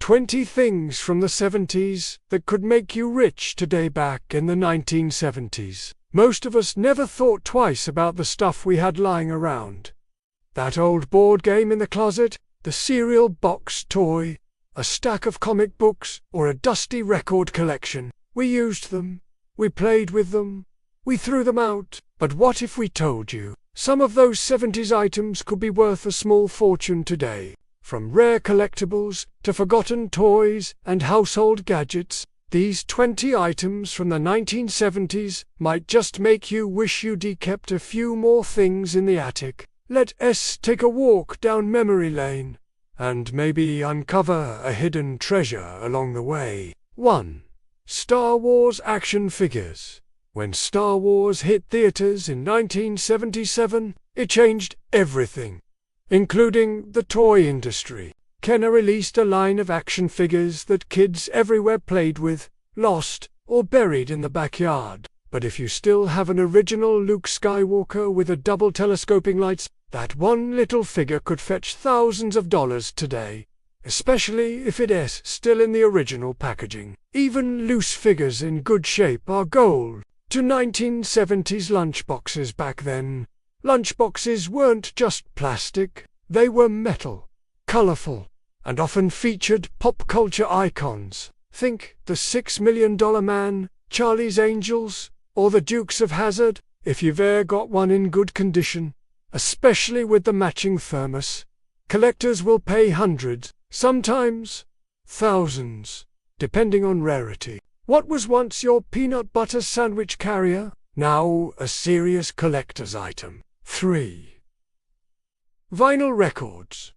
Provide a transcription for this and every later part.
20 things from the 70s that could make you rich today. Back in the 1970s, most of us never thought twice about the stuff we had lying around. That old board game in the closet, the cereal box toy, a stack of comic books, or a dusty record collection. We used them, we played with them, we threw them out. But what if we told you some of those 70s items could be worth a small fortune today? From rare collectibles to forgotten toys and household gadgets, these 20 items from the 1970s might just make you wish you'd kept a few more things in the attic. Let us take a walk down memory lane and maybe uncover a hidden treasure along the way. 1. Star Wars action figures. When Star Wars hit theaters in 1977, it changed everything, including the toy industry. Kenner released a line of action figures that kids everywhere played with, lost, or buried in the backyard. But if you still have an original Luke Skywalker with a double telescoping lights, that one little figure could fetch thousands of dollars today, especially if it is still in the original packaging. Even loose figures in good shape are gold. To 1970s lunchboxes. Back then, lunchboxes weren't just plastic, they were metal, colorful, and often featured pop culture icons. Think the $6 Million Man, Charlie's Angels, or the Dukes of Hazzard. If you've ever got one in good condition, especially with the matching thermos, collectors will pay hundreds, sometimes thousands, depending on rarity. What was once your peanut butter sandwich carrier, now a serious collector's item. 3. Vinyl records.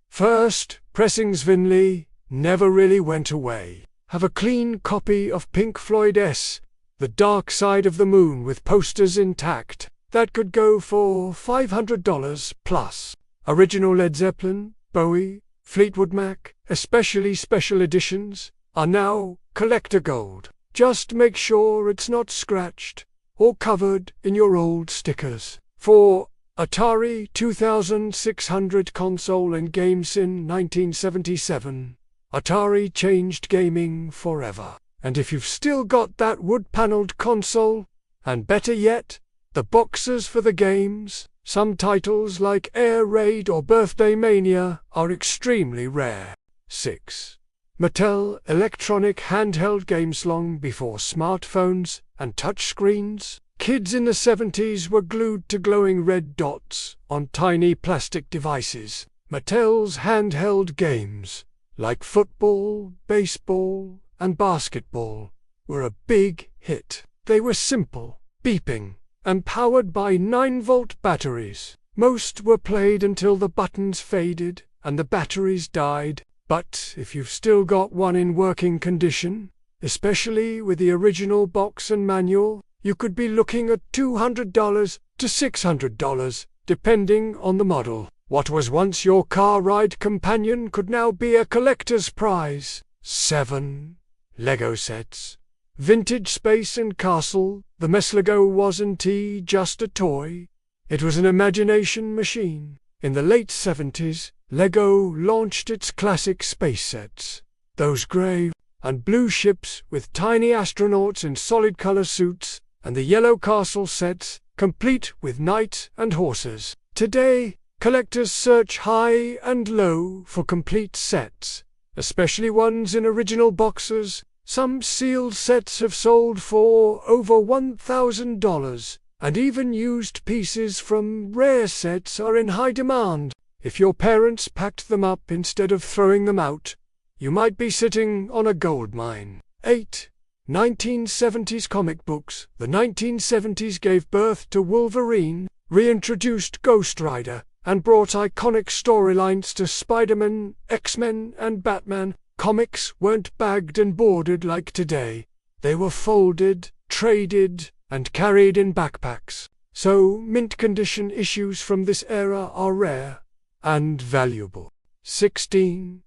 First pressings. Vinyl never really went away. Have a clean copy of Pink Floyd's The Dark Side of the Moon with posters intact. That could go for $500 plus. Original Led Zeppelin, Bowie, Fleetwood Mac, especially special editions, are now collector gold. Just make sure it's not scratched or covered in your old stickers. 4. Atari 2600 console and games. In 1977, Atari changed gaming forever. And if you've still got that wood-paneled console, and better yet, the boxes for the games, some titles like Air Raid or Birthday Mania are extremely rare. 6. Mattel electronic handheld games. Long before smartphones and touchscreens, kids in the 70s were glued to glowing red dots on tiny plastic devices. Mattel's handheld games, like football, baseball, and basketball, were a big hit. They were simple, beeping, and powered by 9-volt batteries. Most were played until the buttons faded and the batteries died. But if you've still got one in working condition, especially with the original box and manual, you could be looking at $200 to $600, depending on the model. What was once your car ride companion could now be a collector's prize. 7. Lego sets. Vintage Space and Castle. The Lego wasn't just a toy, it was an imagination machine. In the late 70s, Lego launched its classic space sets. Those grey and blue ships with tiny astronauts in solid color suits, and the yellow castle sets, complete with knights and horses. Today, collectors search high and low for complete sets, especially ones in original boxes. Some sealed sets have sold for over $1,000, and even used pieces from rare sets are in high demand. If your parents packed them up instead of throwing them out, you might be sitting on a gold mine. 8. 1970s comic books. The 1970s gave birth to Wolverine, reintroduced Ghost Rider, and brought iconic storylines to Spider-Man, X-Men, and Batman. Comics weren't bagged and boarded like today. They were folded, traded, and carried in backpacks. So mint condition issues from this era are rare and valuable. 16.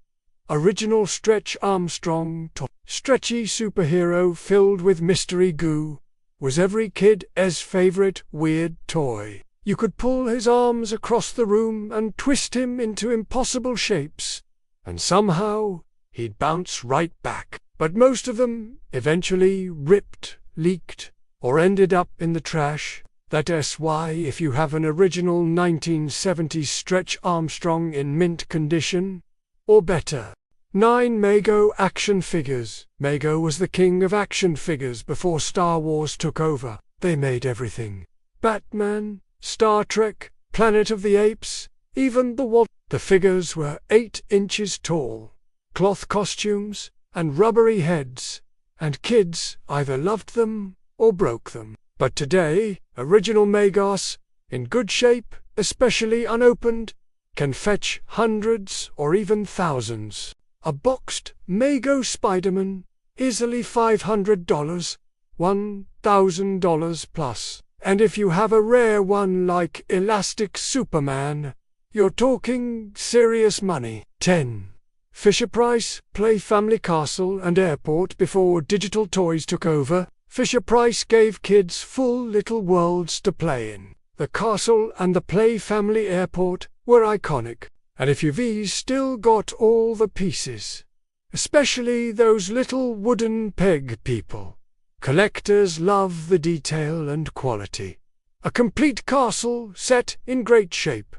Original Stretch Armstrong toy. Stretchy superhero filled with mystery goo was every kid's favorite weird toy. You could pull his arms across the room and twist him into impossible shapes, and somehow he'd bounce right back. But most of them eventually ripped, leaked, or ended up in the trash. That's why if you have an original 1970s Stretch Armstrong in mint condition, or better, 9 Mego action figures. Mego was the king of action figures before Star Wars took over. They made everything. Batman, Star Trek, Planet of the Apes, even the Walt. The figures were 8 inches tall, cloth costumes, and rubbery heads, and kids either loved them or broke them. But today, original Megos, in good shape, especially unopened, can fetch hundreds or even thousands. A boxed Mego Spider-Man, easily $500, $1,000 plus. And if you have a rare one like Elastic Superman, you're talking serious money. 10. Fisher-Price, Play Family Castle and Airport. Before digital toys took over, Fisher-Price gave kids full little worlds to play in. The castle and the Play Family Airport were iconic, and if you've still got all the pieces, especially those little wooden peg people. Collectors love the detail and quality. A complete castle set in great shape,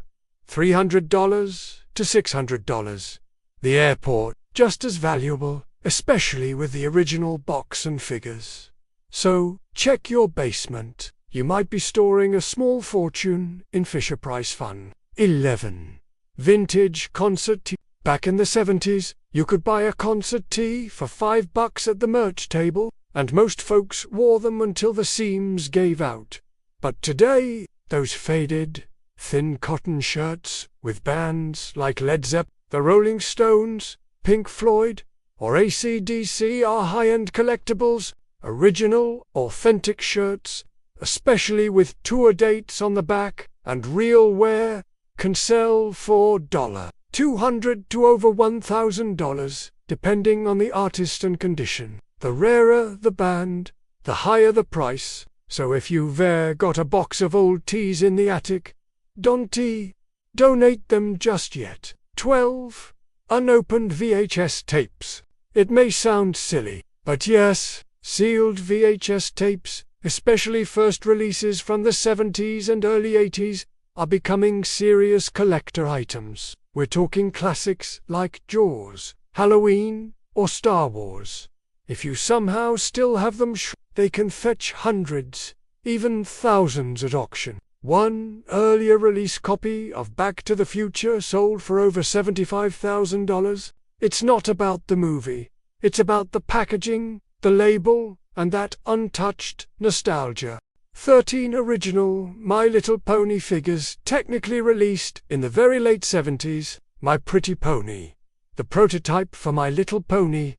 $300 to $600. The airport, just as valuable, especially with the original box and figures. So, check your basement. You might be storing a small fortune in Fisher-Price fun. 11. Vintage concert tee. Back in the 70s, you could buy a concert tee for $5 at the merch table, and most folks wore them until the seams gave out. But today, those faded, thin cotton shirts with bands like Led Zeppelin, the Rolling Stones, Pink Floyd, or AC/DC are high-end collectibles. Original, authentic shirts, especially with tour dates on the back and real wear, can sell for $200 to over $1,000, depending on the artist and condition. The rarer the band, the higher the price. So if you've got a box of old tees in the attic, don't donate them just yet. 12. Unopened VHS tapes. It may sound silly, but yes, sealed VHS tapes, especially first releases from the 70s and early 80s, are becoming serious collector items. We're talking classics like Jaws, Halloween, or Star Wars. If you somehow still have them, they can fetch hundreds, even thousands at auction. One earlier release copy of Back to the Future sold for over $75,000. It's not about the movie. It's about the packaging, the label, and that untouched nostalgia. 13 original My Little Pony figures technically released in the very late 70s. My Pretty Pony, the prototype for My Little Pony,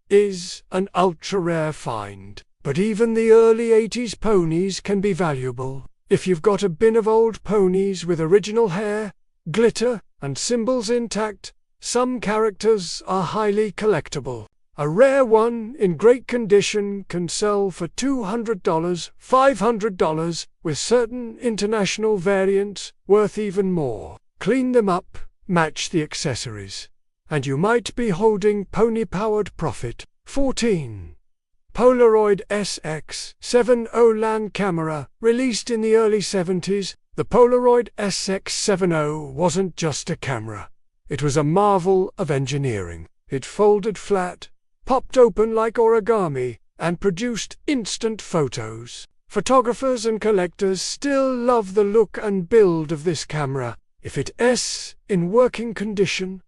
is an ultra-rare find. But even the early 80s ponies can be valuable. If you've got a bin of old ponies with original hair, glitter, and symbols intact, some characters are highly collectible. A rare one in great condition can sell for $200, $500, with certain international variants worth even more. Clean them up, match the accessories, and you might be holding pony-powered profit. 14. Polaroid SX70 LAN camera. Released in the early 70s, the Polaroid SX70 wasn't just a camera. It was a marvel of engineering. It folded flat, popped open like origami, and produced instant photos. Photographers and collectors still love the look and build of this camera. If it's in working condition,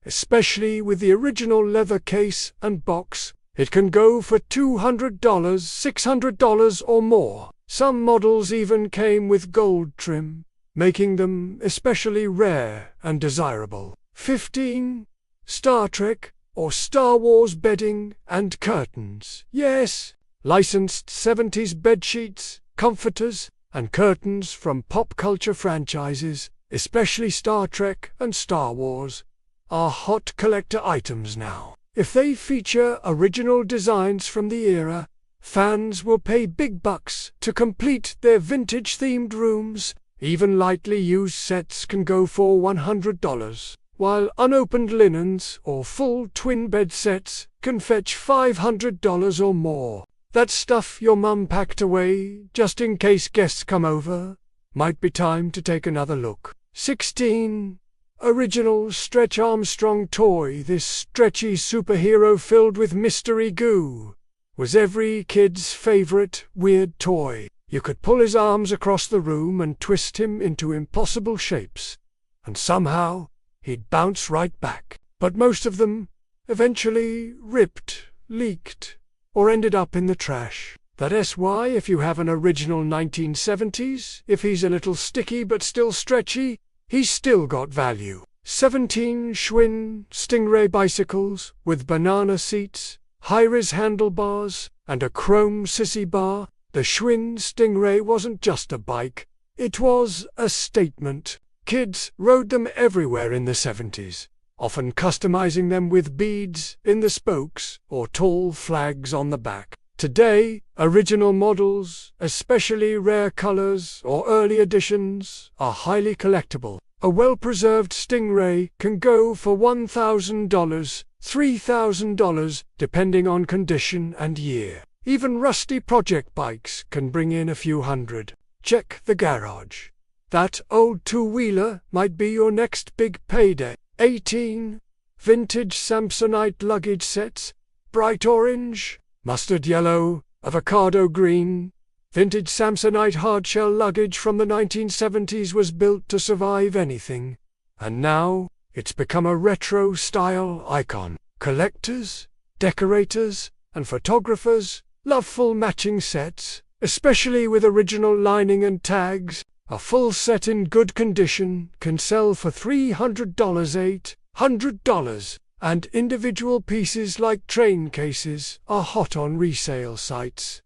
especially with the original leather case and box, it can go for $200, $600 or more. Some models even came with gold trim, making them especially rare and desirable. 15. Star Trek or Star Wars bedding and curtains. Yes, licensed 70s bedsheets, comforters, and curtains from pop culture franchises, especially Star Trek and Star Wars, are hot collector items now. If they feature original designs from the era, fans will pay big bucks to complete their vintage-themed rooms. Even lightly used sets can go for $100. while unopened linens or full twin bed sets can fetch $500 or more. That stuff your mum packed away just in case guests come over. Might be time to take another look. 16. Original Stretch Armstrong toy. This stretchy superhero filled with mystery goo was every kid's favorite weird toy. You could pull his arms across the room and twist him into impossible shapes, and somehow he'd bounce right back. But most of them eventually ripped, leaked, or ended up in the trash. That's why if you have an original 1970s, if he's a little sticky but still stretchy, he's still got value. 17. Schwinn Stingray bicycles with banana seats, high-res handlebars, and a chrome sissy bar. The Schwinn Stingray wasn't just a bike, it was a statement. Kids rode them everywhere in the 70s, often customizing them with beads in the spokes or tall flags on the back. Today, original models, especially rare colors or early editions, are highly collectible. A well-preserved Stingray can go for $1,000, $3,000, depending on condition and year. Even rusty project bikes can bring in a few hundred. Check the garage. That old two-wheeler might be your next big payday. 18. Vintage Samsonite luggage sets. Bright orange, mustard yellow, avocado green. Vintage Samsonite hardshell luggage from the 1970s was built to survive anything, and now it's become a retro-style icon. Collectors, decorators, and photographers love full matching sets, especially with original lining and tags. A full set in good condition can sell for $300, $800, and individual pieces like train cases are hot on resale sites.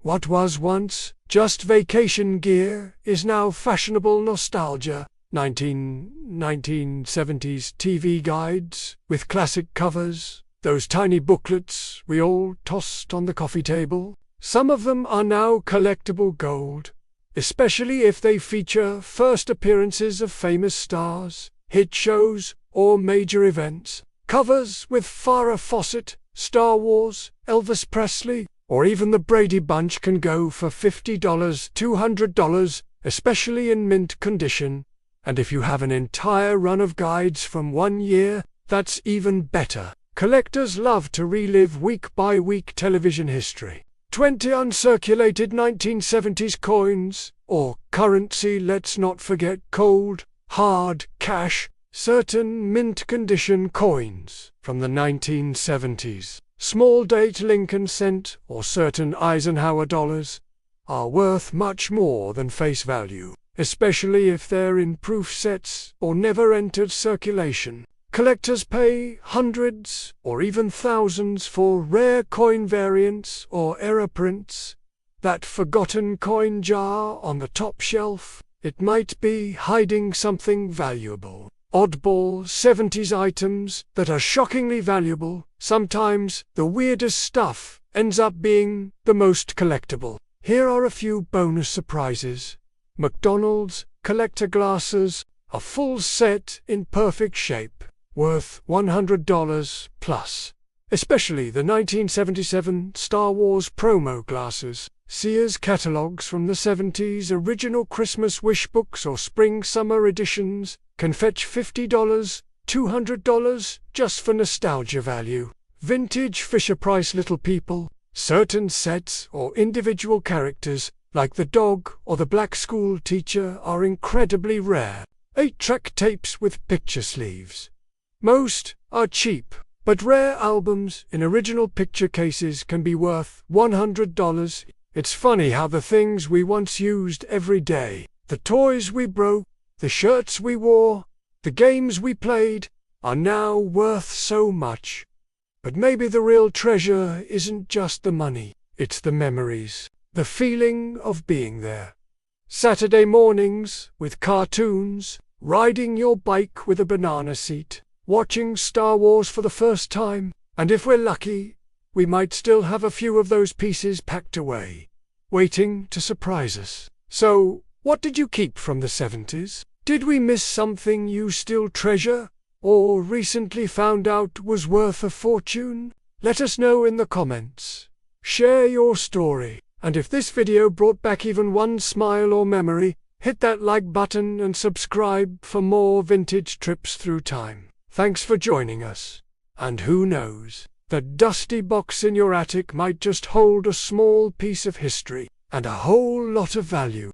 What was once just vacation gear is now fashionable nostalgia. 1970s TV guides with classic covers, those tiny booklets we all tossed on the coffee table. Some of them are now collectible gold, especially if they feature first appearances of famous stars, hit shows, or major events. Covers with Farrah Fawcett, Star Wars, Elvis Presley, or even the Brady Bunch can go for $50, $200, especially in mint condition. And if you have an entire run of guides from 1 year, that's even better. Collectors love to relive week-by-week television history. 20 uncirculated 1970s coins, or currency. Let's not forget cold, hard cash, certain mint condition coins from the 1970s. Small date Lincoln cent or certain Eisenhower dollars are worth much more than face value, especially if they're in proof sets or never entered circulation. Collectors pay hundreds or even thousands for rare coin variants or error prints. That forgotten coin jar on the top shelf, it might be hiding something valuable. Oddball 70s items that are shockingly valuable. Sometimes the weirdest stuff ends up being the most collectible. Here are a few bonus surprises. McDonald's collector glasses, a full set in perfect shape, worth $100 plus. Especially the 1977 Star Wars promo glasses. Sears catalogs from the 70s, original Christmas wish books or spring-summer editions can fetch $50, $200 just for nostalgia value. Vintage Fisher-Price Little People, certain sets or individual characters like the dog or the black school teacher are incredibly rare. 8-track tapes with picture sleeves. Most are cheap, but rare albums in original picture cases can be worth $100. It's funny how the things we once used every day, the toys we broke, the shirts we wore, the games we played, are now worth so much. But maybe the real treasure isn't just the money, it's the memories, the feeling of being there. Saturday mornings with cartoons, riding your bike with a banana seat, watching Star Wars for the first time, and if we're lucky, we might still have a few of those pieces packed away, waiting to surprise us. So, what did you keep from the 70s? Did we miss something you still treasure? or recently found out was worth a fortune? Let us know in the comments. Share your story, and if this video brought back even one smile or memory, hit that like button and subscribe for more vintage trips through time. Thanks for joining us. And who knows, the dusty box in your attic might just hold a small piece of history and a whole lot of value.